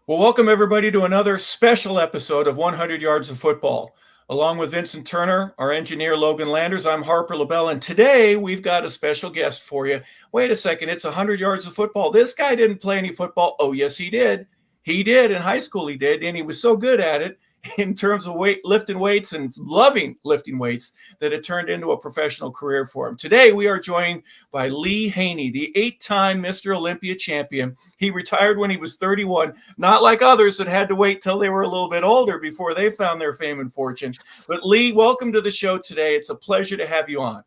Well, welcome everybody to another special episode of 100 Yards of Football. Along with Vincent Turner, our engineer Logan Landers, I'm Harper LaBelle, and today we've got a special guest for you. Wait a second, it's 100 yards of football. This guy didn't play any football. Oh, yes, he did. He did in high school, he did, and he was so good at it in terms of lifting weights and loving lifting weights that it turned into a professional career for him. Today, we are joined by Lee Haney, the 8-time Mr. Olympia champion. He retired when he was 31, not like others that had to wait till they were a little bit older before they found their fame and fortune. But Lee, welcome to the show today. It's a pleasure to have you on.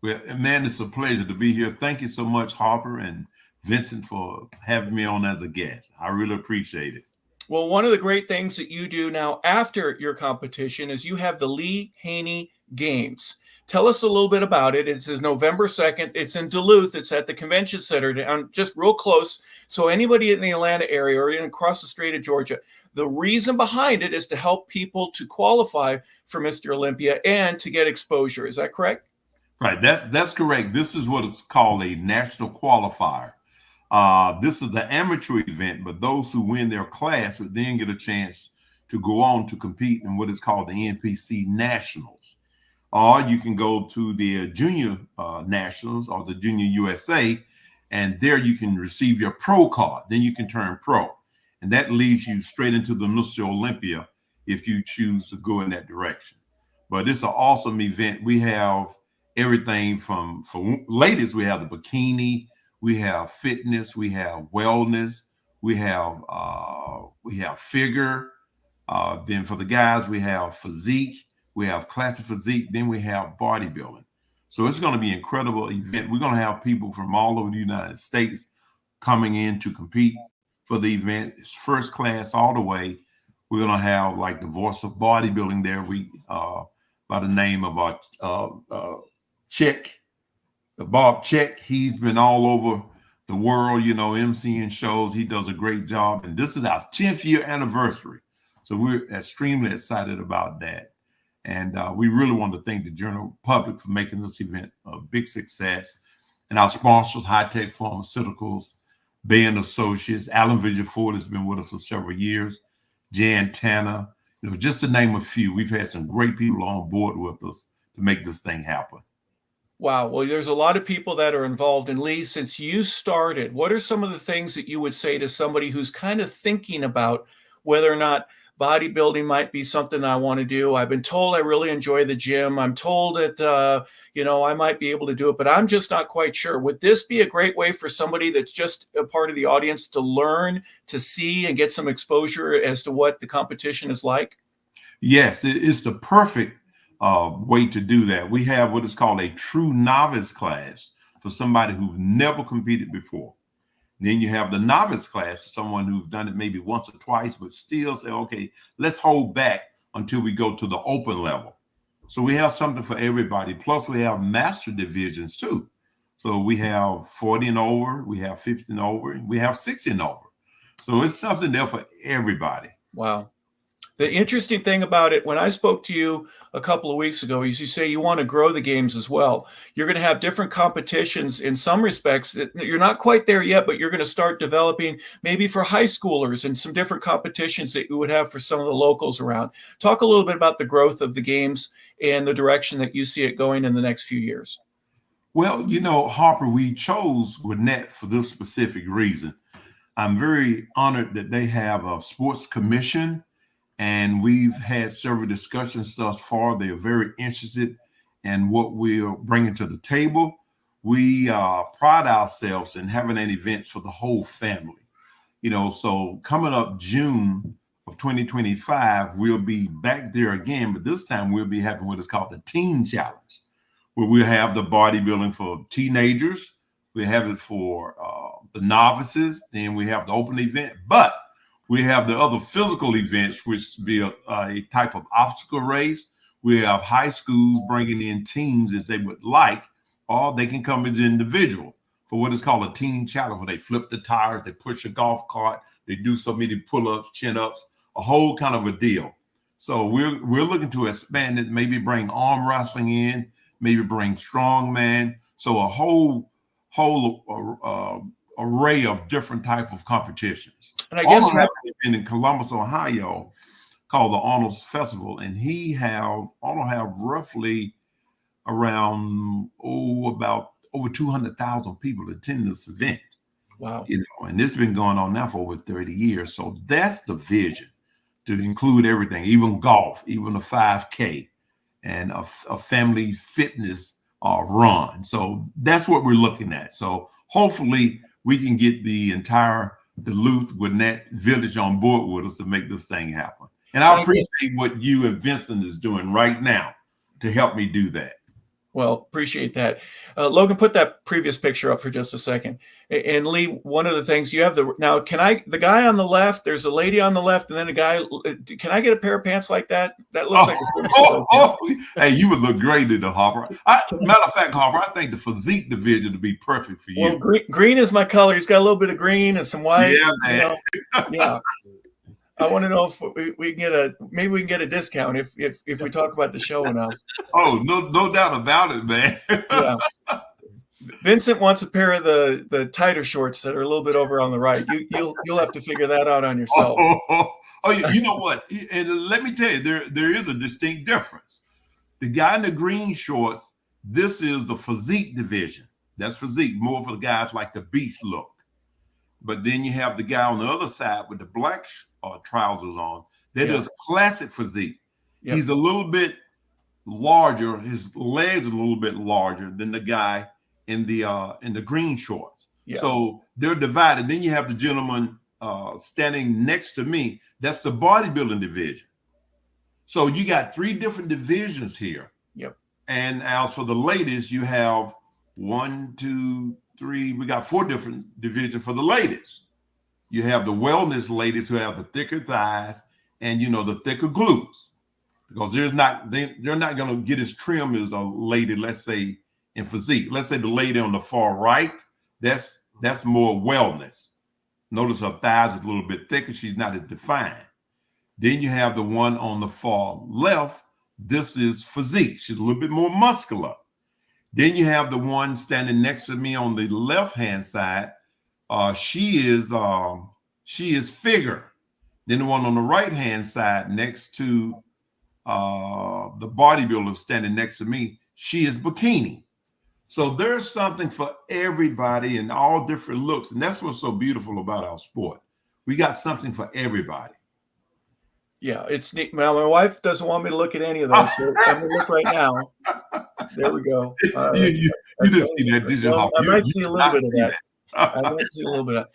Well, man, it's a pleasure to be here. Thank you so much, Harper and Vincent, for having me on as a guest. I really appreciate it. Well, one of the great things that you do now after your competition is you have the Lee Haney Games. Tell us a little bit about it. It's November 2nd. It's in Duluth. It's at the Convention Center, just real close. So anybody in the Atlanta area or even across the state of Georgia, the reason behind it is to help people to qualify for Mr. Olympia and to get exposure. Is that correct? Right, that's correct. This is what it's called a national qualifier. This is the amateur event, but those who win their class would then get a chance to go on to compete in what is called the NPC Nationals. Or you can go to the Junior Nationals or the Junior USA, and there you can receive your pro card. Then you can turn pro. And that leads you straight into the Mr. Olympia if you choose to go in that direction. But it's an awesome event. We have everything from, for ladies, we have the bikini, we have fitness, we have wellness, we have figure. Then for the guys, we have physique, we have classic physique, then we have bodybuilding. So it's going to be an incredible event. We're going to have people from all over the United States coming in to compete for the event. It's first class all the way. We're going to have like the voice of bodybuilding there. We by the name of our Check, the Bob Check. He's been all over the world, emceeing shows. He does a great job. And this is our 10th year anniversary. So we're extremely excited about that. And we really want to thank the general public for making this event a big success. And our sponsors, High Tech Pharmaceuticals, Bay and Associates, Allen Vision Ford has been with us for several years, Jan Tanner, just to name a few. We've had some great people on board with us to make this thing happen. Wow. Well, there's a lot of people that are involved. And Lee, since you started, what are some of the things that you would say to somebody who's kind of thinking about whether or not bodybuilding might be something I want to do? I've been told I really enjoy the gym. I'm told that, I might be able to do it, but I'm just not quite sure. Would this be a great way for somebody that's just a part of the audience to learn, to see, and get some exposure as to what the competition is like? Yes, it's the perfect way to do that. We have what is called a true novice class for somebody who's never competed before. Then you have the novice class for someone who's done it maybe once or twice, but still say, okay, let's hold back until we go to the open level. So we have something for everybody. Plus we have master divisions too. So we have 40 and over, we have 50 and over, and we have 60 and over. So it's something there for everybody. Wow. The interesting thing about it, when I spoke to you a couple of weeks ago, is you say you want to grow the games as well. You're going to have different competitions in some respects. You're not quite there yet, but you're going to start developing maybe for high schoolers and some different competitions that you would have for some of the locals around. Talk a little bit about the growth of the games and the direction that you see it going in the next few years. Well, Harper, we chose Gwinnett for this specific reason. I'm very honored that they have a sports commission, and we've had several discussions thus far. They are very interested in what we're bringing to the table. We pride ourselves in having an event for the whole family. So coming up June of 2025, we'll be back there again, but this time we'll be having what is called the Teen Challenge, where we'll have the bodybuilding for teenagers. We have it for the novices. Then we have the open event, but we have the other physical events, which be a type of obstacle race. We have high schools bringing in teams if they would like, or they can come as an individual for what is called a teen challenge, where they flip the tires, they push a golf cart, they do so many pull-ups, chin-ups, a whole kind of a deal. So we're looking to expand it, maybe bring arm wrestling in, maybe bring strongman. So a whole array of different type of competitions. And I guess Arnold has an event in Columbus, Ohio, called the Arnold's Festival, and Arnold have roughly around about over 200,000 people attend this event. wow. And it's been going on now for over 30 years. So that's the vision, to include everything, even golf, even a 5K, and a family fitness run. So that's what we're looking at. So hopefully we can get the entire Duluth Gwinnett Village on board with us to make this thing happen. And I appreciate what you and Vincent is doing right now to help me do that. Well, appreciate that. Logan, put that previous picture up for just a second. And Lee, one of the things you have now, the guy on the left, there's a lady on the left, and then a guy, can I get a pair of pants like that? That looks like a hey, you would look great in the Harper. Matter of fact, Harper, I think the physique division would be perfect for you. Well, green is my color. He's got a little bit of green and some white. Yeah, man. Yeah. I want to know if we can get a discount if we talk about the show enough. Oh, no doubt about it, man. Yeah. Vincent wants a pair of the tighter shorts that are a little bit over on the right. You'll have to figure that out on yourself. You know what? And let me tell you, there is a distinct difference. The guy in the green shorts, this is the physique division. That's physique, more for the guys like the beach look. But then you have the guy on the other side with the black trousers on. That does classic physique. Yep. He's a little bit larger. His legs are a little bit larger than the guy in the green shorts. Yep. So they're divided. Then you have the gentleman standing next to me. That's the bodybuilding division. So you got 3 different divisions here. Yep. And as for the ladies, you have 1, 2, 3. We got 4 different divisions for the ladies. You have the wellness ladies who have the thicker thighs and the thicker glutes, because they're not going to get as trim as a lady, let's say in physique. Let's say the lady on the far right, that's more wellness. Notice her thighs is a little bit thicker. She's not as defined. Then you have the one on the far left. This is physique. She's a little bit more muscular. Then you have the one standing next to me on the left-hand side. She is figure. Then the one on the right-hand side next to the bodybuilder standing next to me, she is bikini. So there's something for everybody in all different looks. And that's what's so beautiful about our sport. We got something for everybody. Yeah, it's neat. Well, my wife doesn't want me to look at any of those. So I'm going to look right now. There we go. You just see that digital. Well, I might see a little bit of that. I might see a little bit of that.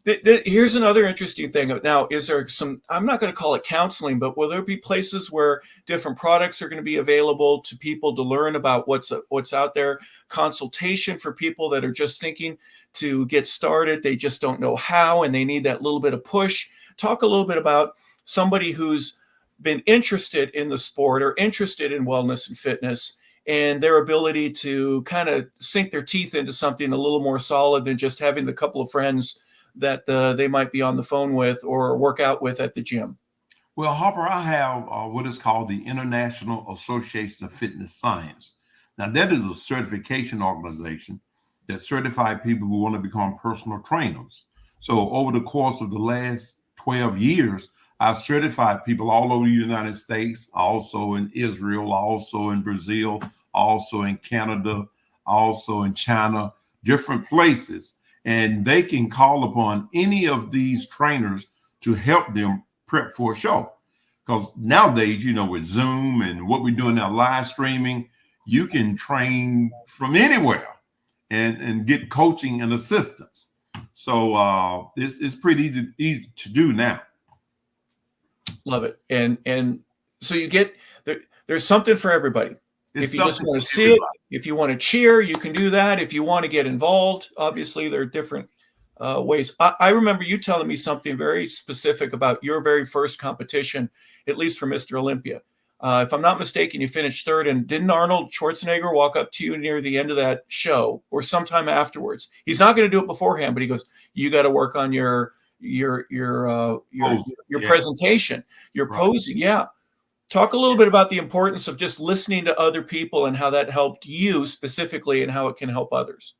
But here's another interesting thing. Now, is there some, I'm not going to call it counseling, but will there be places where different products are going to be available to people to learn about what's out there? Consultation for people that are just thinking to get started. They just don't know how, and they need that little bit of push. Talk a little bit about somebody who's been interested in the sport or interested in wellness and fitness, and their ability to kind of sink their teeth into something a little more solid than just having the couple of friends that they might be on the phone with or work out with at the gym. Well, Harper, I have what is called the International Association of Fitness Science. Now, that is a certification organization that certifies people who want to become personal trainers. So over the course of the last 12 years, I've certified people all over the United States, also in Israel, also in Brazil, also in Canada, also in China, different places. And they can call upon any of these trainers to help them prep for a show. Because nowadays, with Zoom and what we're doing now, live streaming, you can train from anywhere and get coaching and assistance. So it's pretty easy to do now. Love it. And so you get there's something for everybody. If you just want to see it, if you want to cheer, you can do that. If you want to get involved, obviously there are different ways. I remember you telling me something very specific about your very first competition, at least for Mr. Olympia. If I'm not mistaken, you finished third, and didn't Arnold Schwarzenegger walk up to you near the end of that show or sometime afterwards? He's not going to do it beforehand, but he goes, "You got to work on your presentation, your posing." Yeah. Talk a little bit about the importance of just listening to other people and how that helped you specifically and how it can help others.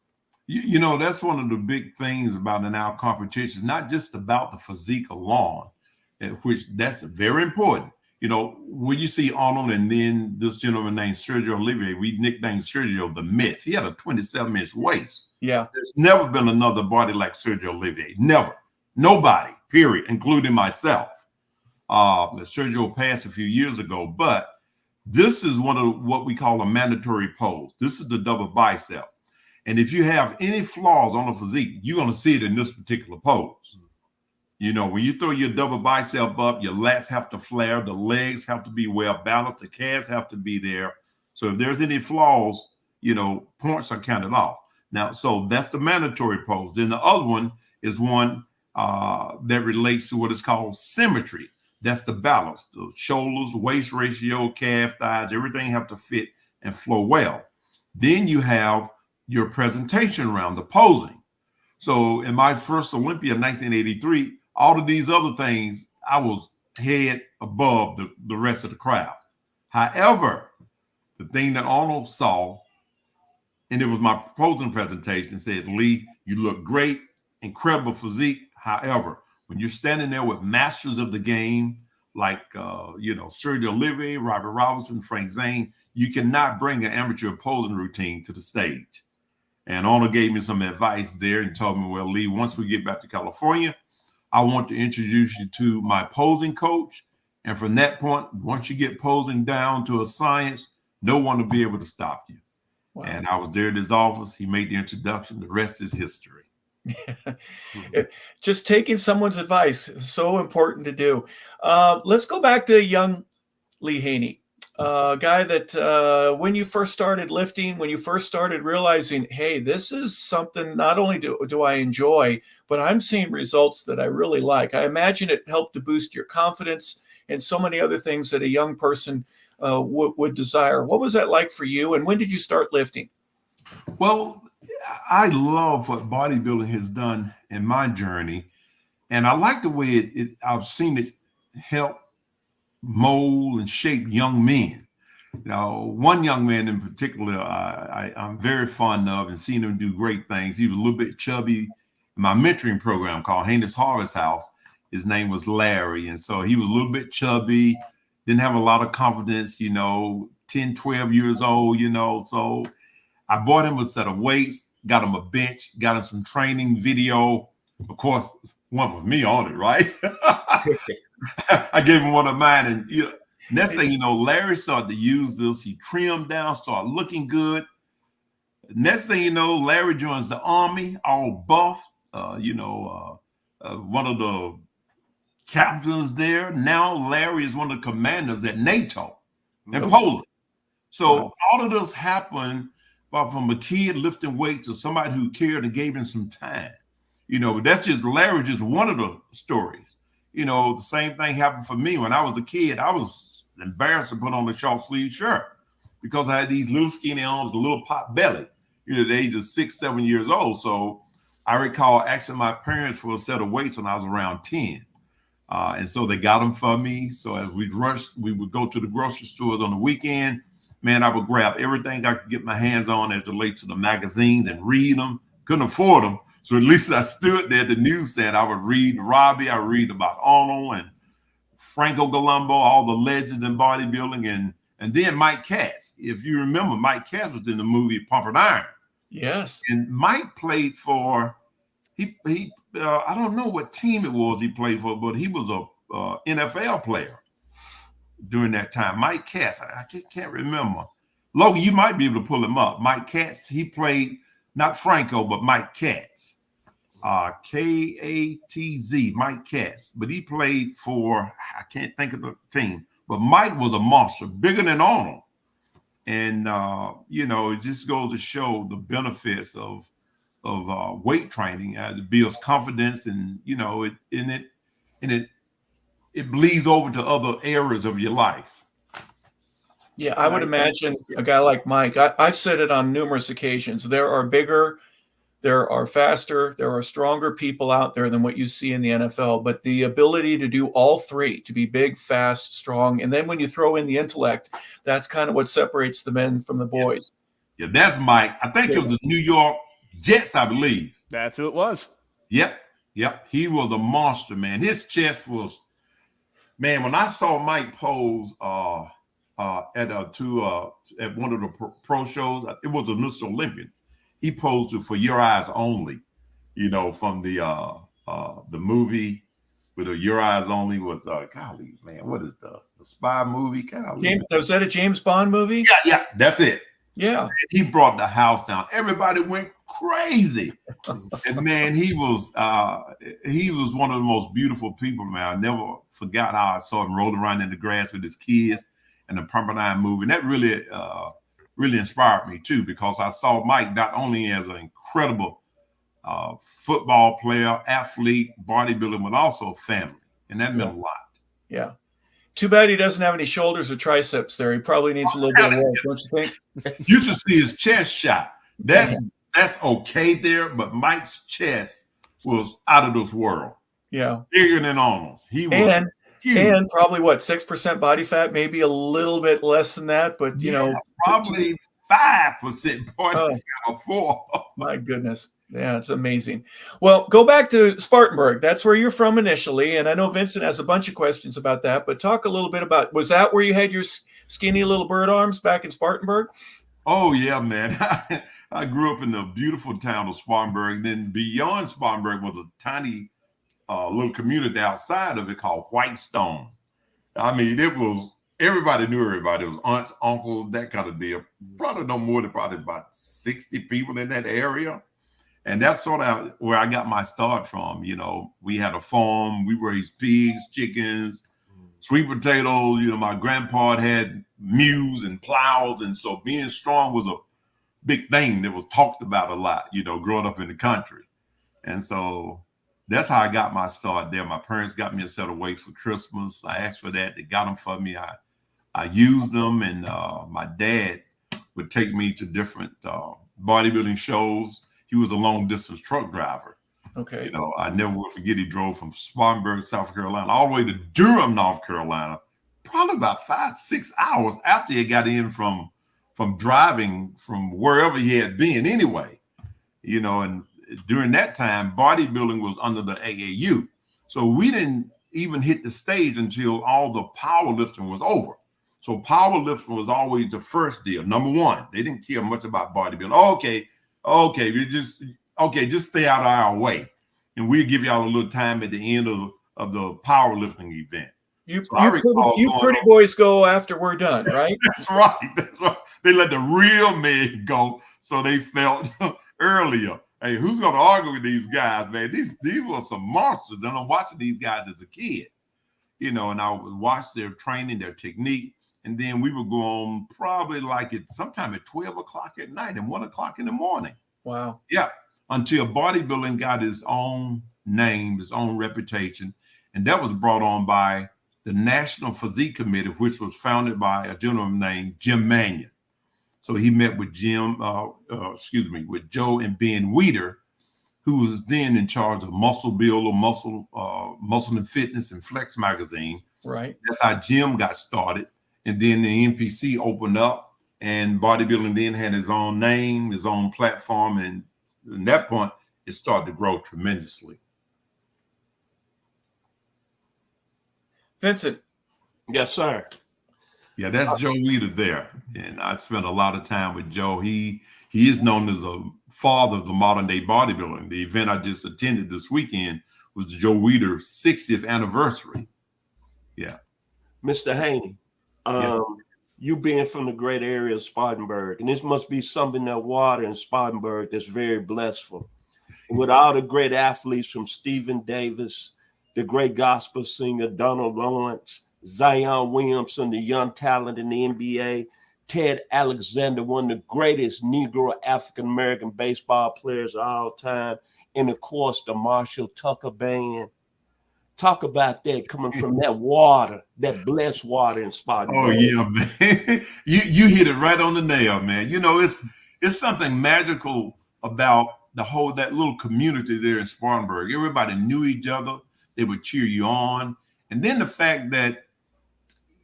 You know, that's one of the big things about in our competition, not just about the physique alone, which that's very important. You know, when you see Arnold and then this gentleman named Sergio Olivier, we nicknamed Sergio the Myth. He had a 27-inch waist. Yeah. There's never been another body like Sergio Olivier. Never. Nobody, period, including myself. Sergio passed a few years ago, but this is one of what we call a mandatory pose. This is the double bicep. And if you have any flaws on the physique, you're going to see it in this particular pose. You know, when you throw your double bicep up, your lats have to flare, the legs have to be well balanced, the calves have to be there. So if there's any flaws, you know, points are counted off. Now, so that's the mandatory pose. Then the other one is one that relates to what is called symmetry. That's the balance. The shoulders, waist ratio, calf, thighs, everything have to fit and flow well. Then you have your presentation round, the posing. So in my first Olympia in 1983, all of these other things, I was head above the rest of the crowd. However, the thing that Arnold saw, and it was my posing presentation, said, Lee, you look great, incredible physique. However, when you're standing there with masters of the game, like, Sergio Olivier, Robert Robinson, Frank Zane, you cannot bring an amateur posing routine to the stage. And Arnold gave me some advice there and told me, well, Lee, once we get back to California, I want to introduce you to my posing coach. And from that point, once you get posing down to a science, no one will be able to stop you. Wow. And I was there at his office. He made the introduction. The rest is history. Just taking someone's advice is so important to do. Let's go back to young Lee Haney, a guy that when you first started lifting, when you first started realizing, hey, this is something not only do I enjoy, but I'm seeing results that I really like. I imagine it helped to boost your confidence and so many other things that a young person would desire. What was that like for you? And when did you start lifting? Well, I love what bodybuilding has done in my journey. And I like the way I've seen it help mold and shape young men. You know, one young man in particular, I'm very fond of and seen him do great things. He was a little bit chubby in my mentoring program called Haney's Harvest House. His name was Larry. And so he was a little bit chubby, didn't have a lot of confidence, 10, 12 years old, so I bought him a set of weights, got him a bench, got him some training video. Of course, one with me on it, right? I gave him one of mine, and next thing you know, Larry started to use this. He trimmed down, started looking good. Next thing you know, Larry joins the Army, all buff. One of the captains there. Now Larry is one of the commanders at NATO in Poland. So all of this happened from a kid lifting weights to somebody who cared and gave him some time. That's just Larry, just one of the stories. The same thing happened for me when I was a kid. I was embarrassed to put on a short sleeve shirt because I had these little skinny arms, a little pot belly, at the age of 6, 7 years old. So I recall asking my parents for a set of weights when I was around 10. And so they got them for me. So as we would go to the grocery stores on the weekend. Man, I would grab everything I could get my hands on as it relates to the magazines and read them. Couldn't afford them. So at least I stood there at the newsstand. I would read Robbie. I would read about Arnold and Franco Colombo, all the legends in bodybuilding. And then Mike Katz. If you remember, Mike Katz was in the movie Pumping Iron. Yes. And Mike played for, I don't know what team it was he played for, but he was a NFL player during that time. Mike Katz, I can't remember. Logan, you might be able to pull him up. Mike Katz, he played, not Franco, but Mike Katz. K-A-T-Z, Mike Katz. But he played for, I can't think of the team, but Mike was a monster, bigger than Arnold. And, it just goes to show the benefits of weight training. It builds confidence, and, it bleeds over to other areas of your life. Yeah, I would imagine a guy like Mike, I've said it on numerous occasions, there are bigger, there are faster, there are stronger people out there than what you see in the NFL, but the ability to do all three, to be big, fast, strong, and then when you throw in the intellect, that's kind of what separates the men from the boys. Yeah, that's Mike. I think it was the New York Jets, I believe. That's who it was. Yep. He was a monster, man. His chest was, man. When I saw Mike pose at one of the pro shows, it was a Mr. Olympian. He posed it for Your Eyes Only, from the movie with Your Eyes Only was golly, man, what is the spy movie? Golly. Was that a James Bond movie? Yeah, that's it. Yeah. He brought the house down. Everybody went crazy. And man, he was one of the most beautiful people, man. I never forgot how I saw him rolling around in the grass with his kids and the Pumperline movie. And that really inspired me too, because I saw Mike not only as an incredible football player, athlete, bodybuilder, but also family. And that meant a lot. Yeah. Too bad he doesn't have any shoulders or triceps there. He probably needs a little bit of work, don't you think? You should see his chest shot. That's okay there, but Mike's chest was out of this world. Yeah. Bigger than Arnold's. He was huge. And probably 6% body fat, maybe a little bit less than that, but probably 5% body fat or 4%. My goodness. Yeah, it's amazing. Well, go back to Spartanburg. That's where you're from initially. And I know Vincent has a bunch of questions about that, but talk a little bit about, was that where you had your skinny little bird arms back in Spartanburg? Oh, yeah, man. I grew up in the beautiful town of Spartanburg. Then beyond Spartanburg was a tiny little community outside of it called Whitestone. I mean, everybody knew everybody. It was aunts, uncles, that kind of deal. Probably no more than about 60 people in that area. And that's sort of where I got my start from. We had a farm. We raised pigs, chickens, sweet potatoes. My grandpa had mules and plows. And so being strong was a big thing that was talked about a lot, growing up in the country. And so that's how I got my start there. My parents got me a set of weights for Christmas. I asked for that. They got them for me. I used them. And my dad would take me to different bodybuilding shows. He was a long distance truck driver. Okay. I never will forget, he drove from Spartanburg, South Carolina, all the way to Durham, North Carolina, probably about 5-6 hours after he got in from driving from wherever he had been anyway. And during that time, bodybuilding was under the AAU. So we didn't even hit the stage until all the powerlifting was over. So powerlifting was always the first deal. Number one, they didn't care much about bodybuilding. Okay, just stay out of our way, and we'll give y'all a little time at the end of the powerlifting event. You pretty boys go after we're done, right? That's right. They let the real men go, so they felt earlier. Hey, who's going to argue with these guys, man? These were some monsters, and I'm watching these guys as a kid, and I would watch their training, their technique. And then we would go on probably sometime at 12 o'clock at night and 1 o'clock in the morning. Wow. Yeah. Until bodybuilding got its own name, its own reputation. And that was brought on by the National Physique Committee, which was founded by a gentleman named Jim Mannion. So he met with with Joe and Ben Weider, who was then in charge of Muscle Builder, Muscle and Fitness and Flex magazine. Right. That's how Jim got started. And then the NPC opened up, and bodybuilding then had his own name, his own platform. And at that point, it started to grow tremendously. Vincent. Yes, sir. Yeah, that's Joe Weider there. And I spent a lot of time with Joe. He is known as a father of the modern day bodybuilding. The event I just attended this weekend was Joe Weider's 60th anniversary. Yeah. Mr. Haney. Yes. You being from the great area of Spartanburg, and this must be something that water in Spartanburg that's very blissful. With all the great athletes from Stephen Davis, the great gospel singer Donald Lawrence, Zion Williamson, the young talent in the NBA, Ted Alexander, one of the greatest Negro African-American baseball players of all time, and of course the Marshall Tucker Band. Talk about that coming from that water, that blessed water in Spartanburg. Oh yeah, man. You hit it right on the nail, man. It's something magical about that little community there in Spartanburg. Everybody knew each other. They would cheer you on. And then the fact that,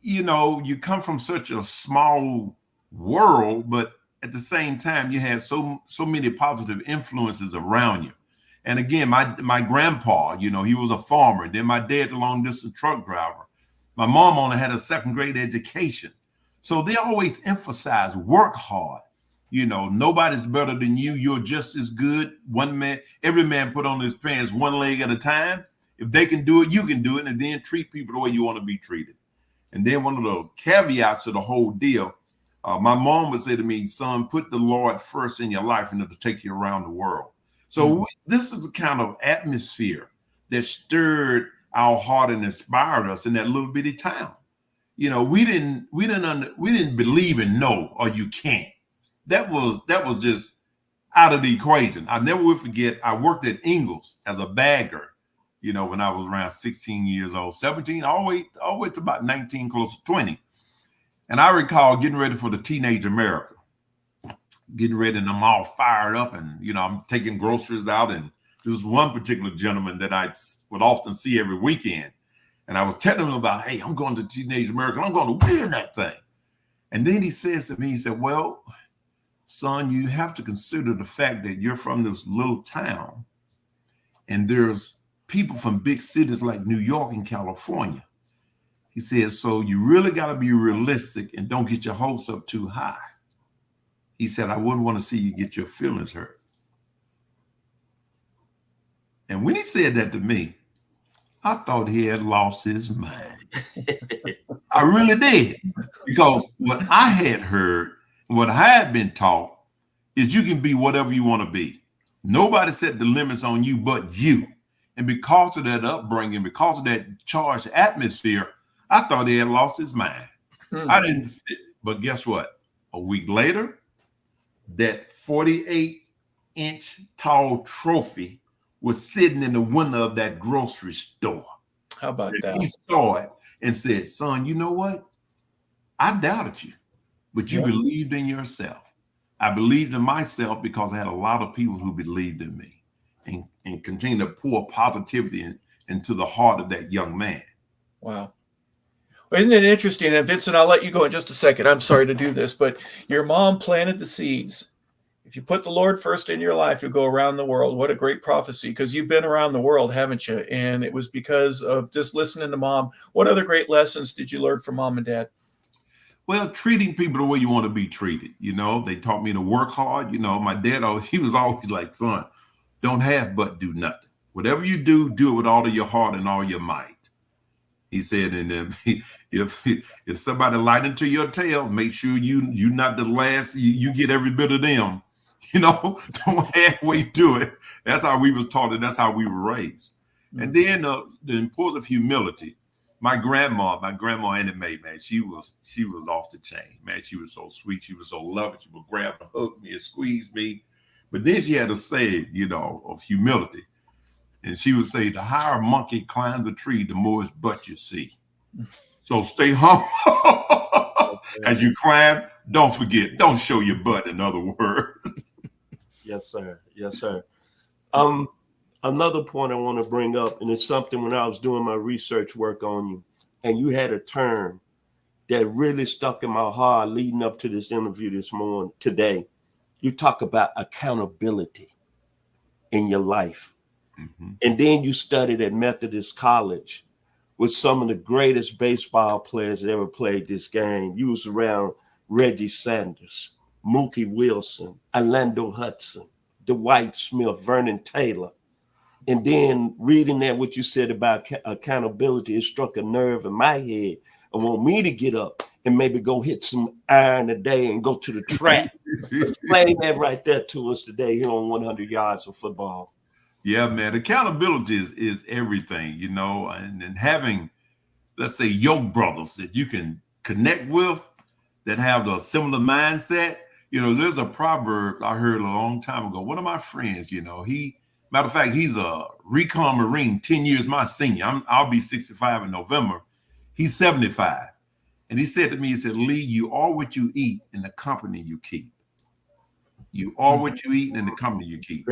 you come from such a small world, but at the same time, you had so many positive influences around you. And again, my grandpa, he was a farmer. Then my dad, a long distance truck driver. My mom only had a second grade education. So they always emphasize work hard. Nobody's better than you. You're just as good. One man, every man put on his pants one leg at a time. If they can do it, you can do it. And then treat people the way you want to be treated. And then one of the caveats to the whole deal, my mom would say to me, son, put the Lord first in your life and it'll take you around the world. So this is the kind of atmosphere that stirred our heart and inspired us in that little bitty town. We didn't believe in no or you can't. That was just out of the equation. I never will forget. I worked at Ingles as a bagger, when I was around 16 years old, 17, all the way to about 19, close to 20. And I recall getting ready for the Teenage America, getting ready, and I'm all fired up, and I'm taking groceries out, and there was one particular gentleman that I would often see every weekend, and I was telling him about, hey, I'm going to Teenage America, I'm going to win that thing. And then he says to me, he said, well, son, you have to consider the fact that you're from this little town, and there's people from big cities like New York and California. He says, so you really got to be realistic and don't get your hopes up too high. He said, I wouldn't want to see you get your feelings hurt. And when he said that to me, I thought he had lost his mind. I really did. Because what I had heard, what I had been taught, is you can be whatever you want to be. Nobody set the limits on you but you. And because of that upbringing, because of that charged atmosphere, I thought he had lost his mind. I didn't fit. But guess what? A week later, that 48-inch tall trophy was sitting in the window of that grocery store. How about that? He saw it and said, son, you know what? I doubted you, but you believed in yourself. I believed in myself because I had a lot of people who believed in me and continue to pour positivity into the heart of that young man. Wow. Well, isn't it interesting? And Vincent, I'll let you go in just a second. I'm sorry to do this, but your mom planted the seeds. If you put the Lord first in your life, you'll go around the world. What a great prophecy, because you've been around the world, haven't you? And it was because of just listening to mom. What other great lessons did you learn from mom and dad? Well, treating people the way you want to be treated. They taught me to work hard. My dad, he was always like, son, don't have but do nothing. Whatever you do, do it with all of your heart and all your might. He said, and if somebody light into your tail, make sure you not the last, you get every bit of them. Don't halfway do it. That's how we was taught, and that's how we were raised. And then the importance of humility. My grandma Annie Mae, man, she was off the chain, man. She was so sweet. She was so loving. She would grab and hug me and squeeze me. But then she had a saying, of humility. And she would say, the higher a monkey climbs the tree, the more his butt you see. So stay humble. As you climb, don't forget, don't show your butt, in other words. Yes, sir. Yes, sir. Another point I want to bring up, and it's something when I was doing my research work on you, and you had a term that really stuck in my heart leading up to this interview today. You talk about accountability in your life. Mm-hmm. And then you studied at Methodist College with some of the greatest baseball players that ever played this game. You was around Reggie Sanders, Mookie Wilson, Orlando Hudson, Dwight Smith, Vernon Taylor. And then reading that, what you said about accountability, it struck a nerve in my head and want me to get up and maybe go hit some iron today and go to the track. Explain that right there to us today here on 100 Yards of Football. Yeah, man. Accountability is everything, and having, let's say, yoke brothers that you can connect with that have the similar mindset. There's a proverb I heard a long time ago. One of my friends, matter of fact, he's a recon Marine, 10 years my senior. I'll be 65 in November. He's 75. And he said to me, he said, Lee, you are what you eat in the company you keep. You are what you eat in the company you keep.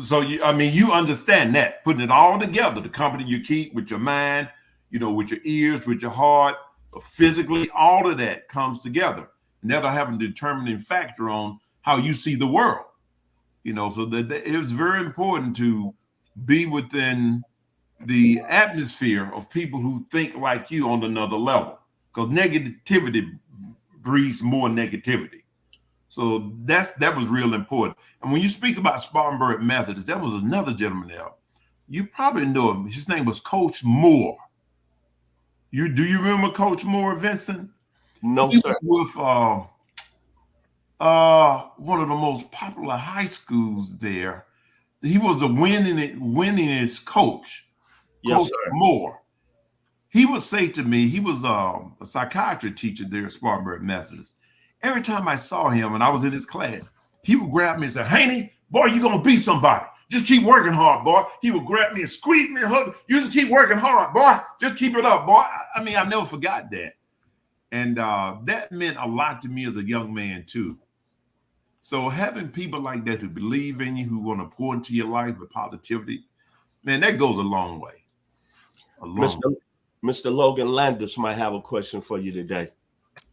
So you understand that, putting it all together, the company you keep with your mind, with your ears, with your heart, physically, all of that comes together. And that'll have a determining factor on how you see the world. So that it was very important to be within the atmosphere of people who think like you on another level, because negativity breeds more negativity. So that was real important. And when you speak about Spartanburg Methodist, there was another gentleman there. You probably know him. His name was Coach Moore. Do you remember Coach Moore, Vincent? No, he sir. Was with one of the most popular high schools there. He was the winningest coach. Yes, Coach sir. Moore. He would say to me, he was a psychiatry teacher there at Spartanburg Methodist. Every time I saw him and I was in his class, he would grab me and say, Haney, boy, you're going to be somebody. Just keep working hard, boy. He would grab me and squeeze me and hug me. You just keep working hard, boy. Just keep it up, boy. I mean, I never forgot that. And that meant a lot to me as a young man, too. So having people like that who believe in you, who want to pour into your life with positivity, man, that goes a long way. Mr. Logan Landers might have a question for you today.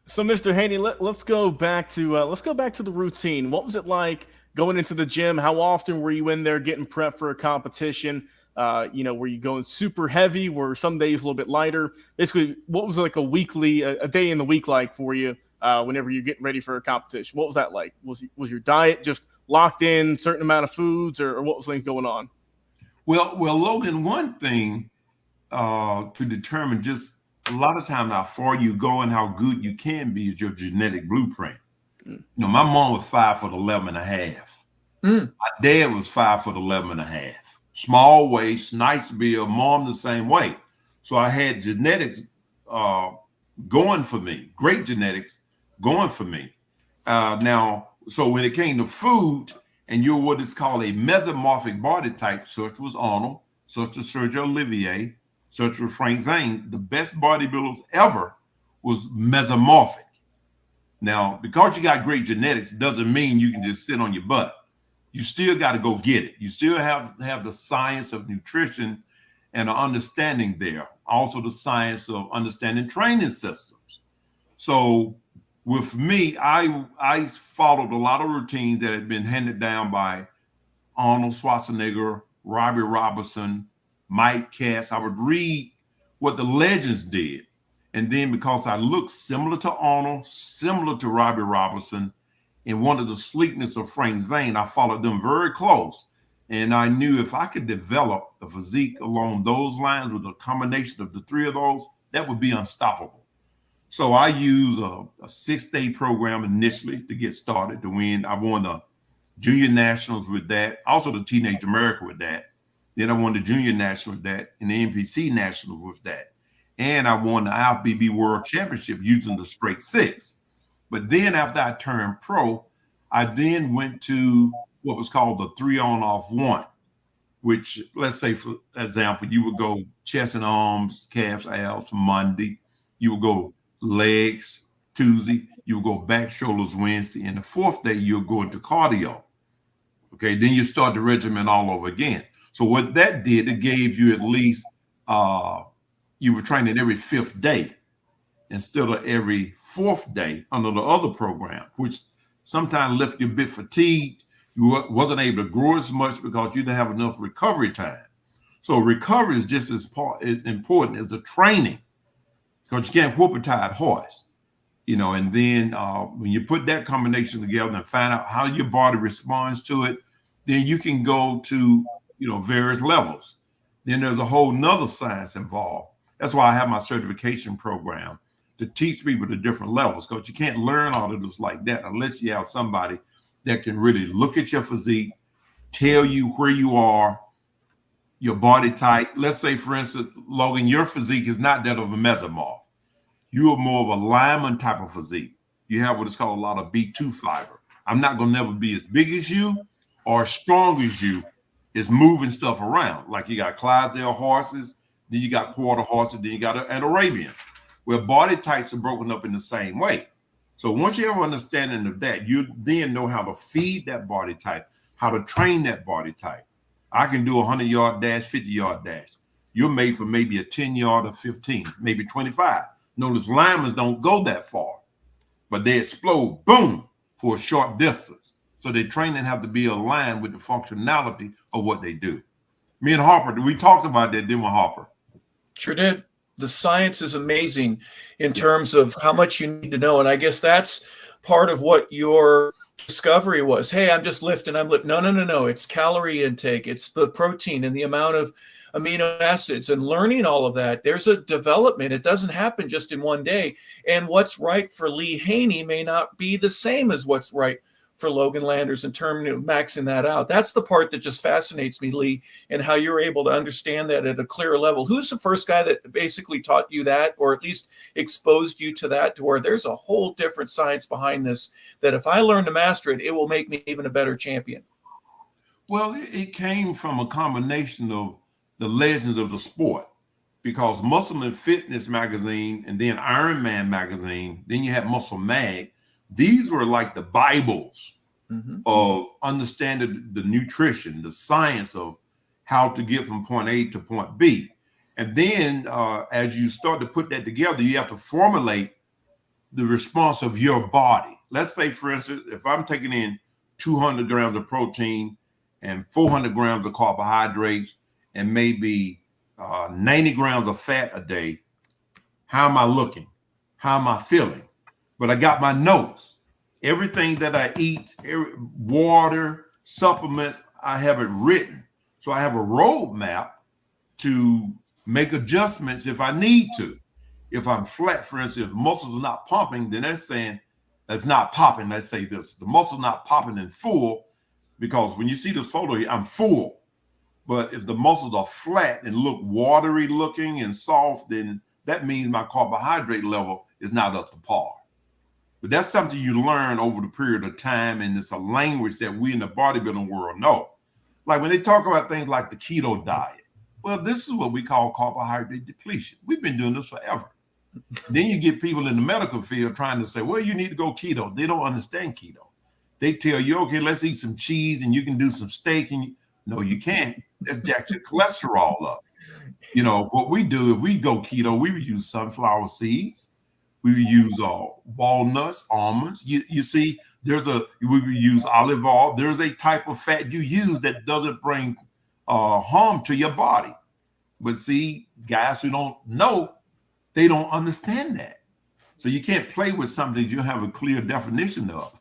So, Mr. Haney, let's go back to the routine. What was it like going into the gym? How often were you in there getting prepped for a competition? Were you going super heavy? Were some days a little bit lighter? Basically, what was like a day in the week like for you whenever you're getting ready for a competition? What was that like? Was your diet just locked in, certain amount of foods, or what was things going on? Well, Logan, one thing to determine just a lot of times how far you go and how good you can be is your genetic blueprint. My mom was 5'11" and a half. My dad was 5'11" and a half. Small waist, nice build, mom the same way. So I had genetics going for me, great genetics going for me. So when it came to food, and you're what is called a mesomorphic body type, such was Arnold, such was Sergio Olivier, such was Frank Zane, the best bodybuilders ever was mesomorphic. Now, because you got great genetics, doesn't mean you can just sit on your butt. You still got to go get it. You still have to have the science of nutrition and an understanding there. Also the science of understanding training systems. So with me, I followed a lot of routines that had been handed down by Arnold Schwarzenegger, Robbie Robertson, Mike Cass. I would read what the legends did. And then because I looked similar to Arnold, similar to Robbie Robertson, and wanted the sleekness of Frank Zane, I followed them very close. And I knew if I could develop a physique along those lines with a combination of the three of those, that would be unstoppable. So I used a 6-day program initially to get started to win. I won the Junior Nationals with that, also the Teenage America with that. Then I won the Junior National with that and the NPC National with that. And I won the IFBB World Championship using the straight 6. But then after I turned pro, I then went to what was called the 3-on-off-1, which, let's say, for example, you would go chest and arms, calves, abs Monday. You would go legs Tuesday. You would go back, shoulders Wednesday. And the 4th day, you'll go into cardio. Okay, then you start the regimen all over again. So what that did, it gave you at least, you were training every 5th day instead of every 4th day under the other program, which sometimes left you a bit fatigued. You wasn't able to grow as much because you didn't have enough recovery time. So recovery is just as important as the training, because you can't whoop a tired horse, and then when you put that combination together and find out how your body responds to it, then you can go to, various levels. Then there's a whole nother science involved. That's why I have my certification program to teach people the different levels, because you can't learn all of this like that unless you have somebody that can really look at your physique, tell you where you are, your body type. Let's say, for instance, Logan, your physique is not that of a mesomorph. You are more of a lineman type of physique. You have what is called a lot of B2 fiber. I'm not going to never be as big as you or as strong as you. It's moving stuff around. Like you got Clydesdale horses, then you got quarter horses, then you got an Arabian, where body types are broken up in the same way. So once you have an understanding of that, you then know how to feed that body type, how to train that body type. I can do a 100-yard dash, 50-yard dash. You're made for maybe a 10-yard or 15, maybe 25. Notice linemen don't go that far. but they explode, boom, for a short distance. So their training have to be aligned with the functionality of what they do. Me and Harper, we talked about that, didn't we, Harper? Sure did. The science is amazing in terms of how much you need to know. And I guess that's part of what your discovery was. Hey, I'm just lifting, I'm lifting. No. It's calorie intake. It's the protein and the amount of amino acids and learning all of that. There's a development. It doesn't happen just in one day. And what's right for Lee Haney may not be the same as what's right for Logan Landers in terms of maxing that out. That's the part that just fascinates me, Lee, and how you're able to understand that at a clearer level. Who's the first guy that basically taught you that, or at least exposed you to that, to where there's a whole different science behind this, that if I learn to master it, it will make me even a better champion? Well, it came from a combination of the legends of the sport, because Muscle and Fitness magazine, and then Iron Man magazine, then you had Muscle Mag. These were like the Bibles of understanding the nutrition, the science of how to get from point A to point B. And then as you start to put that together, you have to formulate the response of your body. Let's say, for instance, if I'm taking in 200 grams of protein and 400 grams of carbohydrates and maybe 90 grams of fat a day, how am I looking? How am I feeling? But I got my notes. Everything that I eat, water, supplements, I have it written. So I have a roadmap to make adjustments if I need to. If I'm flat, for instance, if muscles are not pumping, then they're saying it's not popping. Let's say this, the muscle's not popping in full, because when you see this photo here, I'm full. But if the muscles are flat and look watery looking and soft, then that means my carbohydrate level is not up to par. But that's something you learn over the period of time, and it's a language that we in the bodybuilding world know. Like when they talk about things like the keto diet, well, this is what we call carbohydrate depletion. We've been doing this forever. Then you get people in the medical field trying to say, well, you need to go keto. They don't understand keto. They tell you, okay, let's eat some cheese and you can do some steak. And no, you can't. That's jacked your cholesterol up. You know, what we do, if we go keto, we would use sunflower seeds. We would use walnuts, almonds. You see, we would use olive oil. There's a type of fat you use that doesn't bring harm to your body. But see, guys who don't know, they don't understand that. So you can't play with something that you have a clear definition of.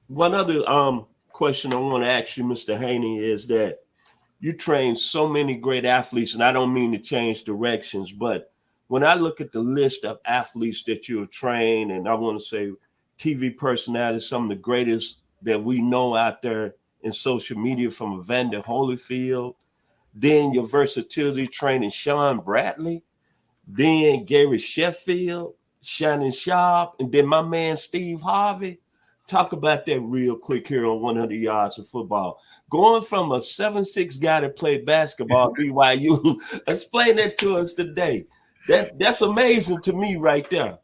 One other question I want to ask you, Mr. Haney, is that you train so many great athletes, and I don't mean to change directions, but when I look at the list of athletes that you have trained, and I want to say TV personalities, some of the greatest that we know out there in social media, from Evander Holyfield, then your versatility training Sean Bradley, then Gary Sheffield, Shannon Sharp, and then my man Steve Harvey. Talk about that real quick here on 100 Yards of Football. Going from a 7'6" guy that played basketball at BYU, explain that to us today. That's amazing to me right there.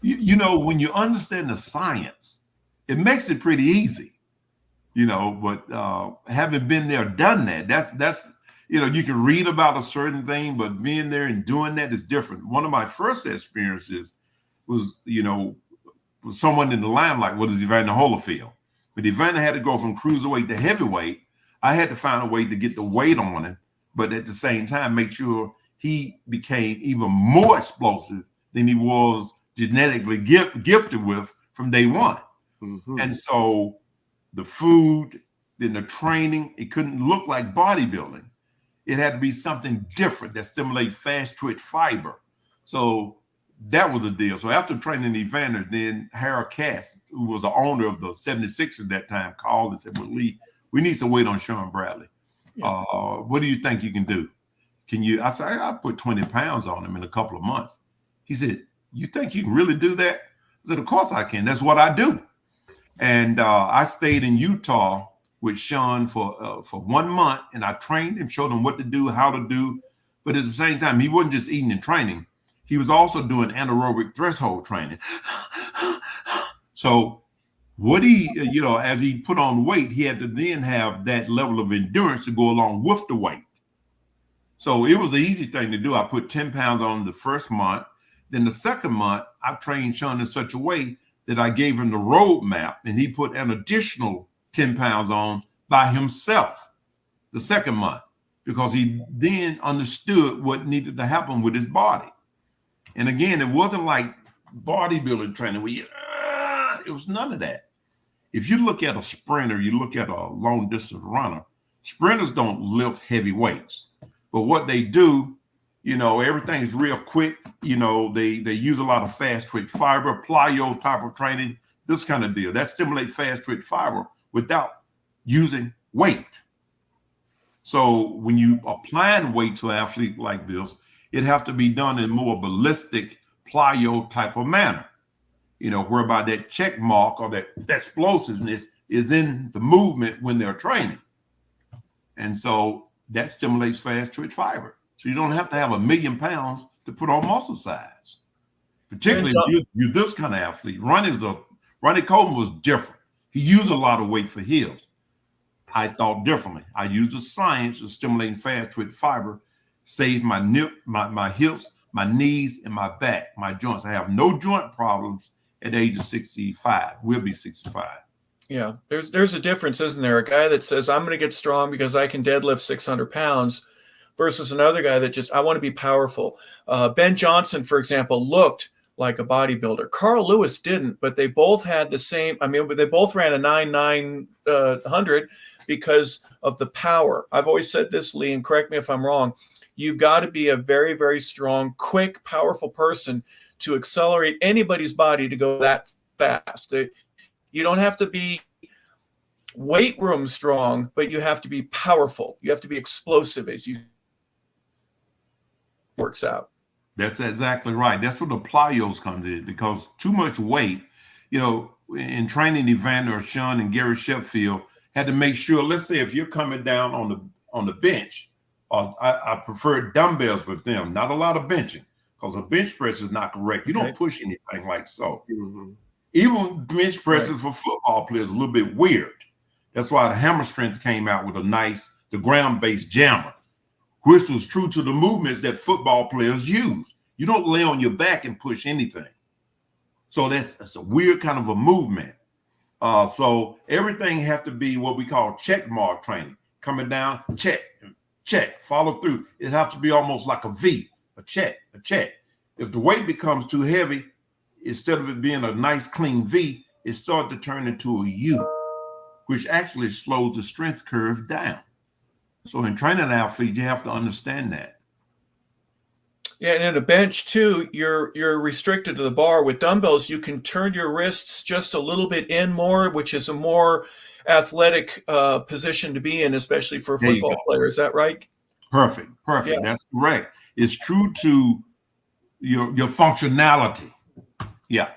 You know, when you understand the science, it makes it pretty easy, you know, but having been there, done that, that's, you know, you can read about a certain thing, but being there and doing that is different. One of my first experiences was, you know, with someone in the limelight, was Evander Holyfield. But Evander had to go from cruiserweight to heavyweight. I had to find a way to get the weight on him, but at the same time, make sure he became even more explosive than he was genetically gifted with from day one. Mm-hmm. And so the food, then the training, it couldn't look like bodybuilding. It had to be something different that stimulated fast twitch fiber. So that was a deal. So after training Evander, then Harold Cass, who was the owner of the 76ers at that time, called and said, well, Lee, we need some weight on Sean Bradley. Yeah. What do you think you can do? I said, I put 20 pounds on him in a couple of months. He said, you think you can really do that? I said, of course I can. That's what I do. And I stayed in Utah with Sean for 1 month, and I trained him, showed him what to do, how to do. But at the same time, he wasn't just eating and training. He was also doing anaerobic threshold training. So what he, you know, as he put on weight, he had to then have that level of endurance to go along with the weight. So it was an easy thing to do. I put 10 pounds on the first month. Then the second month, I trained Sean in such a way that I gave him the roadmap, and he put an additional 10 pounds on by himself the second month, because he then understood what needed to happen with his body. And again, it wasn't like bodybuilding training where it was none of that. If you look at a sprinter, you look at a long distance runner, sprinters don't lift heavy weights, but what they do, everything's real quick. They use a lot of fast twitch fiber, plyo type of training, this kind of deal that stimulates fast twitch fiber without using weight. So when you applying weight to an athlete like this, it have to be done in more ballistic plyo type of manner, whereby that check mark or that explosiveness is in the movement when they're training. And so that stimulates fast twitch fiber. So you don't have to have 1 million pounds to put on muscle size. Particularly if you're this kind of athlete. Ronnie Coleman was different. He used a lot of weight for his. I thought differently. I used the science of stimulating fast twitch fiber, save my hips, my knees, and my back, my joints. I have no joint problems at the age of 65. We'll be 65. Yeah, there's a difference, isn't there? A guy that says, I'm going to get strong because I can deadlift 600 pounds versus another guy that I want to be powerful. Ben Johnson, for example, looked like a bodybuilder. Carl Lewis didn't, but they both had the same. They both ran a 9,900 because of the power. I've always said this, Lee, and correct me if I'm wrong. You've got to be a very, very strong, quick, powerful person to accelerate anybody's body to go that fast. You don't have to be weight room strong, but you have to be powerful. You have to be explosive as you works out. That's exactly right. That's where the plyos comes in, because too much weight, in training, Evander or Sean and Gary Sheffield had to make sure, let's say if you're coming down on the bench, I prefer dumbbells with them, not a lot of benching, because a bench press is not correct. You don't push anything like so. Mm-hmm. Even bench presses for football players is a little bit weird. That's why the Hammer Strength came out with the ground-based jammer, which was true to the movements that football players use. You don't lay on your back and push anything. So that's a weird kind of a movement. So everything have to be what we call check mark training. Coming down, check, follow through. It has to be almost like a V, a check. If the weight becomes too heavy, instead of it being a nice clean V, it starts to turn into a U, which actually slows the strength curve down. So in training an athlete, you have to understand that. Yeah, and in a bench too, you're restricted to the bar. With dumbbells, you can turn your wrists just a little bit in more, which is a more athletic position to be in, especially for a football player. Is that right? Perfect. Yeah. That's correct. It's true to your functionality. Yeah.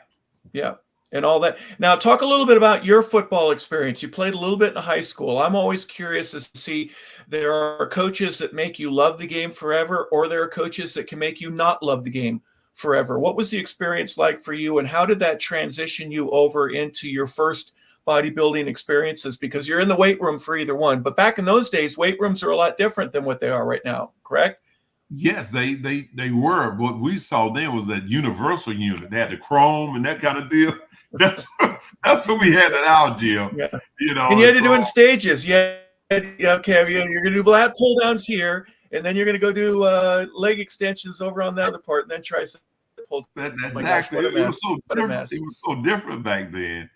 And all that. Now, talk a little bit about your football experience. You played a little bit in high school. I'm always curious to see, there are coaches that make you love the game forever, or there are coaches that can make you not love the game forever. What was the experience like for you, and how did that transition you over into your first bodybuilding experiences? Because you're in the weight room for either one, but back in those days, weight rooms are a lot different than what they are right now, correct? Yes, they were. What we saw then was that universal unit. They had the chrome and that kind of deal. That's what we had at our gym. Yeah. And you had to do it in stages. You're going to do lat pull downs here, and then you're going to go do leg extensions over on the other part, and then tricep pull. Exactly. It was so different. It was so different back then.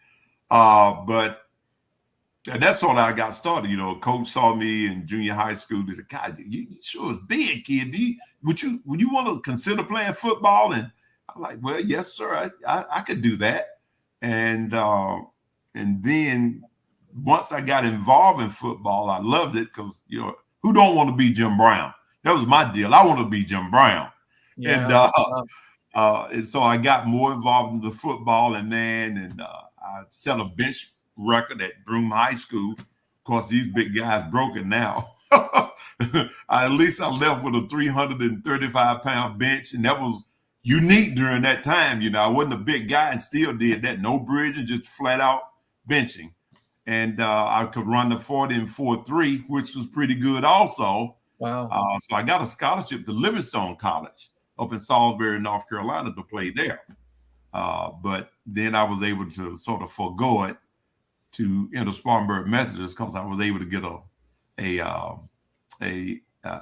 But that's how I got started. A coach saw me in junior high school. He said, "God, you sure is big, kid. Would you want to consider playing football?" And I'm like, "Well, yes, sir. I could do that." And then once I got involved in football, I loved it, because who don't want to be Jim Brown? That was my deal. I want to be Jim Brown. Yeah. And so I got more involved in the football, and I set a bench record at Broome High School. Of course, these big guys broke it now. At least I left with a 335-pound bench, and that was unique during that time. I wasn't a big guy and still did that. No bridging, just flat out benching. And I could run the 40 and 4.3, which was pretty good also. Wow. So I got a scholarship to Livingstone College up in Salisbury, North Carolina, to play there. But then I was able to sort of forego it to enter Spartanburg Methodist because I was able to get a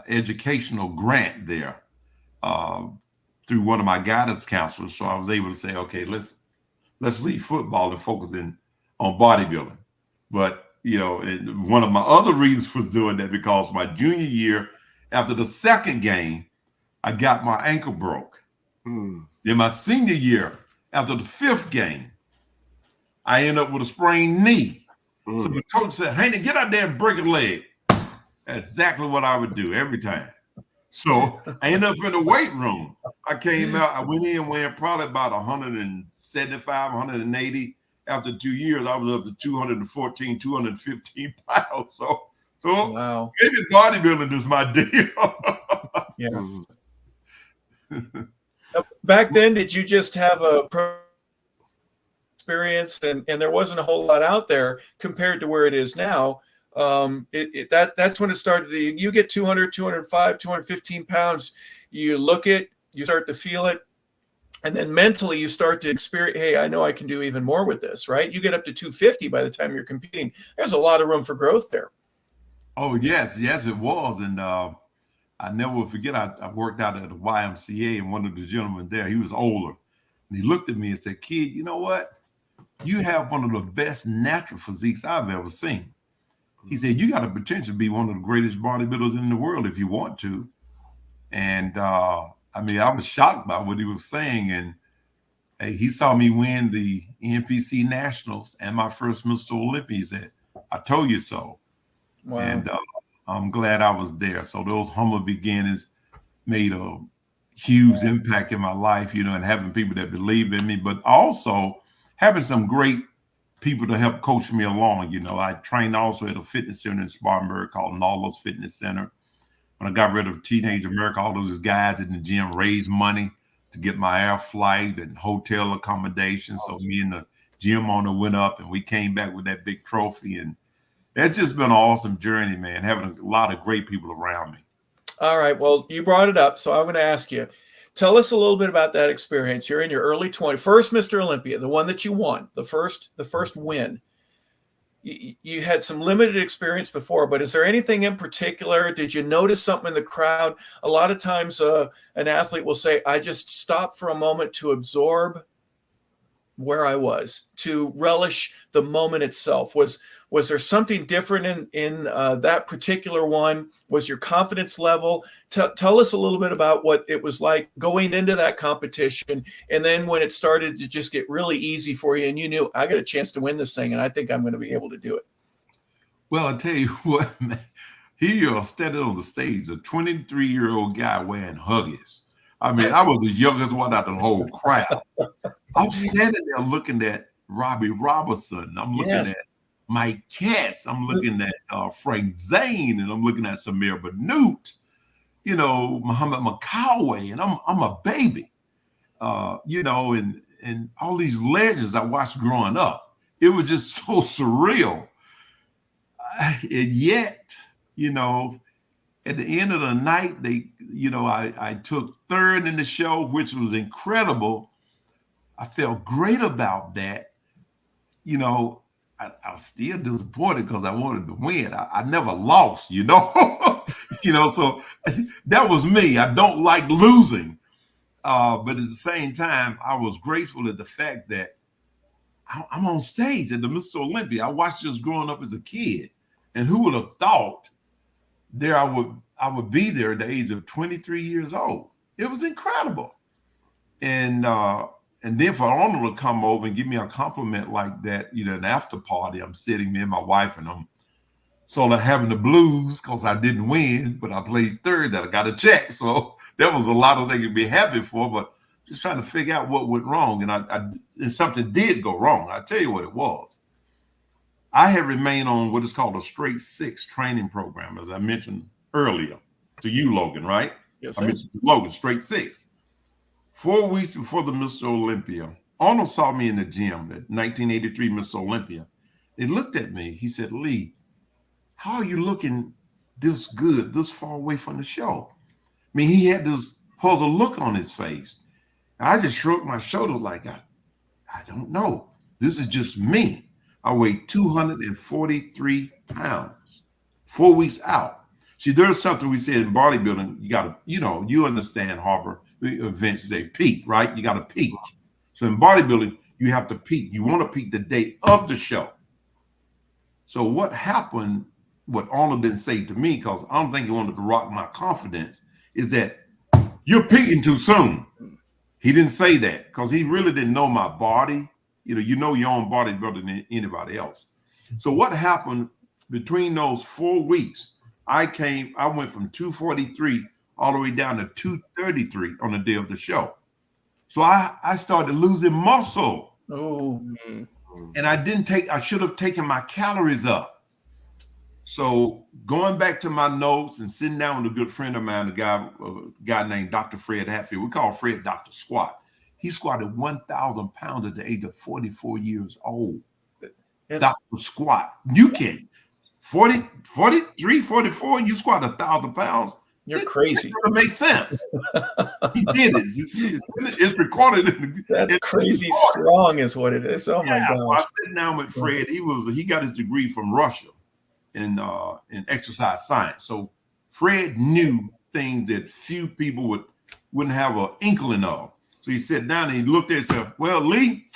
educational grant there through one of my guidance counselors. So I was able to say, okay, let's leave football and focus on bodybuilding. But one of my other reasons for doing that because my junior year, after the second game, I got my ankle broke. Then my senior year, after the fifth game, I ended up with a sprained knee. So the coach said, Haney, get out there and break a leg. That's exactly what I would do every time. So I ended up in the weight room. I came out, I went in weighing probably about 175, 180. After 2 years, I was up to 214, 215 pounds. So wow. Maybe bodybuilding is my deal. Yeah. Back then, did you just have a experience and there wasn't a whole lot out there compared to where it is now? That's when it started. You get 200, 205, 215 pounds, you start to feel it. And then mentally you start to experience, hey, I know I can do even more with this, right? You get up to 250 by the time you're competing. There's a lot of room for growth there. Oh, yes, it was. And I never will forget, I worked out at the YMCA, and one of the gentlemen there, he was older. And he looked at me and said, kid, you know what? You have one of the best natural physiques I've ever seen. He said, you got the potential to be one of the greatest bodybuilders in the world if you want to. And I was shocked by what he was saying. And he saw me win the NPC Nationals and my first Mr. Olympia. He said, I told you so. Wow. And I'm glad I was there. So those humble beginnings made a huge impact in my life, and having people that believe in me, but also having some great people to help coach me along. I trained also at a fitness center in Spartanburg called Nautilus Fitness Center. When I got rid of Teenage America, all those guys in the gym raised money to get my air flight and hotel accommodation. So me and the gym owner went up and we came back with that big trophy. And it's just been an awesome journey, man, having a lot of great people around me. All right. Well, you brought it up, so I'm going to ask you. Tell us a little bit about that experience. You're in your early 20s, first Mr. Olympia, the one that you won, the first win. You had some limited experience before, but is there anything in particular? Did you notice something in the crowd? A lot of times an athlete will say, I just stopped for a moment to absorb where I was, to relish the moment itself. Was there something different in that particular one? Was your confidence level? Tell us a little bit about what it was like going into that competition, and then when it started to just get really easy for you and you knew, I got a chance to win this thing and I think I'm going to be able to do it. Well, I tell you what, man, here you're standing on the stage, a 23-year-old guy wearing Huggies. I was the youngest one out of the whole crowd. I'm standing there looking at Robbie Robertson. I'm looking at Mike Katz. I'm looking at Frank Zane, and I'm looking at Samir Bannout, Muhammad Makaway, and I'm a baby, and all these legends I watched growing up. It was just so surreal. And yet, at the end of the night, I took third in the show, which was incredible. I felt great about that. I was still disappointed because I wanted to win. I never lost, so that was me. I don't like losing. But at the same time, I was grateful at the fact that I'm on stage at the Mr. Olympia. I watched this growing up as a kid. And who would have thought I would be there at the age of 23 years old? It was incredible. And then for Arnold to come over and give me a compliment like that, an after party, I'm sitting, me and my wife, and I'm sort of having the blues because I didn't win, but I placed third, that I got a check. So there was a lot of things to be happy for, but just trying to figure out what went wrong. And something did go wrong. I'll tell you what it was. I had remained on what is called a straight six training program, as I mentioned earlier to you, Logan, right? Yes, sir. I mentioned Logan, straight six. 4 weeks before the Mr. Olympia, Arnold saw me in the gym at 1983 Mr. Olympia. He looked at me. He said, Lee, how are you looking this good, this far away from the show? He had this puzzled look on his face. And I just shrugged my shoulders like, I don't know. This is just me. I weighed 243 pounds, 4 weeks out. See, there's something we said in bodybuilding. You got to, you understand, Harper, Vince, say peak, right? You got to peak. So in bodybuilding, you have to peak. You want to peak the day of the show. So what happened, what Arnold didn't say to me, because I don't think he wanted to rock my confidence, is that you're peaking too soon. He didn't say that because he really didn't know my body. You know your own body better than anybody else. So what happened between those 4 weeks, I went from 243 all the way down to 233 on the day of the show. So I started losing muscle. Oh, and I should have taken my calories up. So going back to my notes and sitting down with a good friend of mine, a guy named Dr. Fred Hatfield, we call Fred Dr. Squat. He squatted 1,000 pounds at the age of 44 years old. Yes. Dr. Squat. You can 43, 44, you squat 1,000 pounds. You're crazy. It doesn't make sense. He did it. It's recorded. That's crazy strong is what it is. Oh my God. So I sat down with Fred. He got his degree from Russia in exercise science. So Fred knew things that few people wouldn't have an inkling of. So he sat down and he looked at it and said, well, Lee,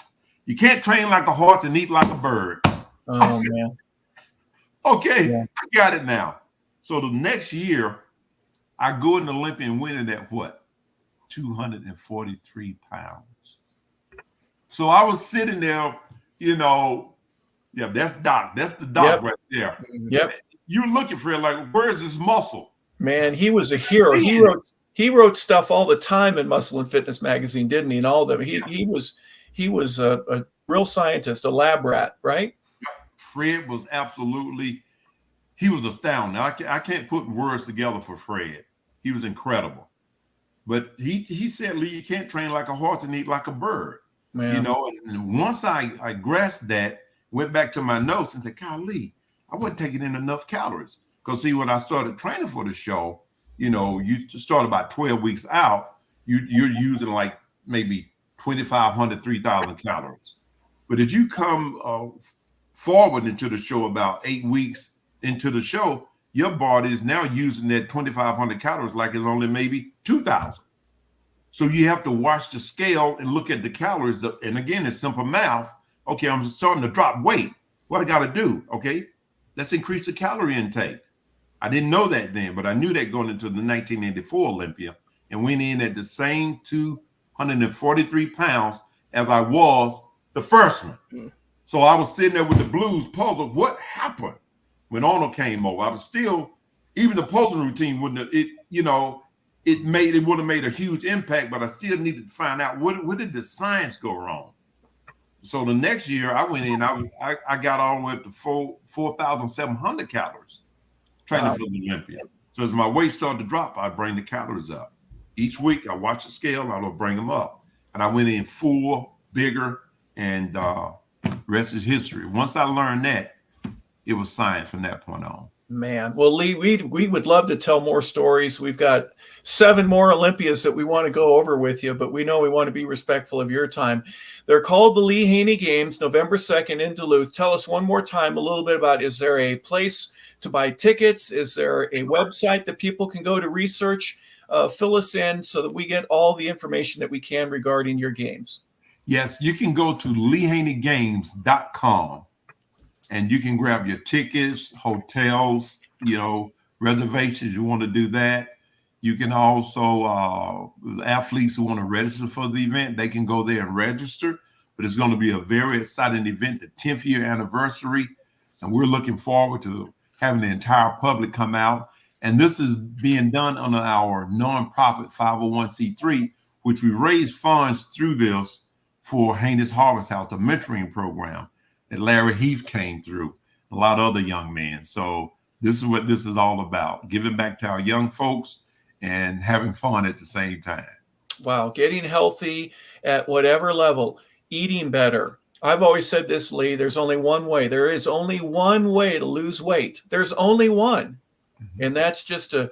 you can't train like a horse and eat like a bird. Oh man. Okay, Yeah. I got it now. So the next year, I go in the Olympia and win it at what? 243 pounds. So I was sitting there, that's Doc. That's the Doc right there. Yep. You're looking for it like, where's his muscle? Man, he was a hero. He wrote stuff all the time in Muscle and Fitness magazine, didn't he? And all of them. He was a real scientist, a lab rat, right? Fred was he was astounding. I can't put words together for Fred. He was incredible. But he said, Lee, you can't train like a horse and eat like a bird. Man. And once I grasped that, went back to my notes and said, golly, I wasn't taking in enough calories. Because see, when I started training for the show, you start about 12 weeks out, you're using like maybe 2,500, 3,000 calories. But as you come forward into the show about 8 weeks into the show, your body is now using that 2,500 calories like it's only maybe 2,000. So you have to watch the scale and look at the calories. And again, it's simple math. Okay, I'm starting to drop weight. What I got to do? Okay, let's increase the calorie intake. I didn't know that then, but I knew that going into the 1984 Olympia and went in at the same 243 pounds as I was the first one. So I was sitting there with the blues puzzled. What happened when Arnold came over? I was still, even the posing routine wouldn't have, it would have made a huge impact, but I still needed to find out what did the science go wrong? So the next year I went in, I got all the way up to 4,700 calories training for the Olympia. So as my weight started to drop, I bring the calories up. Each week I watch the scale, I will bring them up. And I went in full, bigger, and rest is history. Once I learned that, it was science from that point on. Man, well, Lee, we would love to tell more stories. We've got 7 more Olympias that we want to go over with you, but we know we want to be respectful of your time. They're called the Lee Haney Games, November 2nd in Duluth. Tell us one more time a little bit about, is there a place to buy tickets? Is there a website that people can go to research? Fill us in so that we get all the information that we can regarding your games. Yes, you can go to leehaneygames.com and you can grab your tickets, hotels, reservations. You want to do that. You can also, athletes who want to register for the event, they can go there and register. But it's going to be a very exciting event, the 10th year anniversary. And we're looking forward to having the entire public come out. And this is being done under our nonprofit 501c3, which we raise funds through this for Haney's Harvest House, the mentoring program that Larry Heath came through, a lot of other young men. So this is what this is all about, giving back to our young folks and having fun at the same time. Wow, getting healthy at whatever level, eating better. I've always said this, Lee, there's only one way. There is only one way to lose weight. There's only one. And that's just to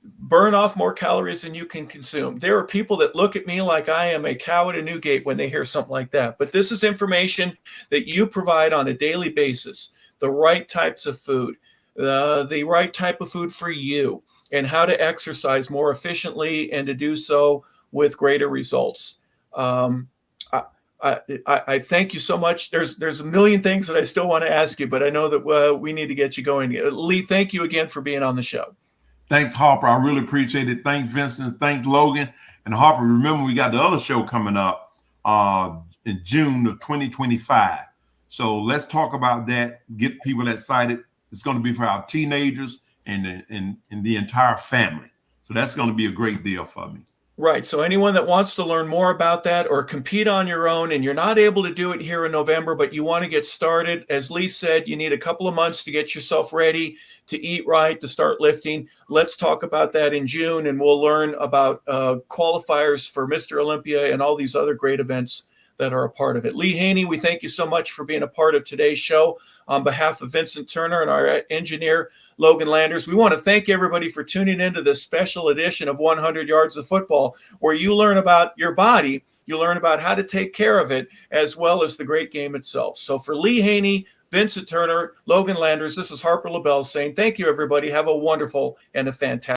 burn off more calories than you can consume. There are people that look at me like I am a cow at a Newgate when they hear something like that. But this is information that you provide on a daily basis, the right types of food, the right type of food for you, and how to exercise more efficiently and to do so with greater results. I thank you so much. There's a million things that I still want to ask you, but I know that we need to get you going. Lee, thank you again for being on the show. Thanks, Harper. I really appreciate it. Thanks, Vincent. Thanks, Logan. And Harper, remember, we got the other show coming up in June of 2025. So let's talk about that. Get people excited. It's going to be for our teenagers and the entire family. So that's going to be a great deal for me. Right. So anyone that wants to learn more about that or compete on your own, and you're not able to do it here in November, but you want to get started, as Lee said, you need a couple of months to get yourself ready, to eat right, to start lifting. Let's talk about that in June, and we'll learn about qualifiers for Mr. Olympia and all these other great events that are a part of it. Lee Haney, we thank you so much for being a part of today's show. On behalf of Vincent Turner and our engineer, Logan Landers, we want to thank everybody for tuning into this special edition of 100 Yards of Football, where you learn about your body, you learn about how to take care of it, as well as the great game itself. So for Lee Haney, Vincent Turner, Logan Landers, this is Harper LaBelle saying thank you, everybody. Have a wonderful and a fantastic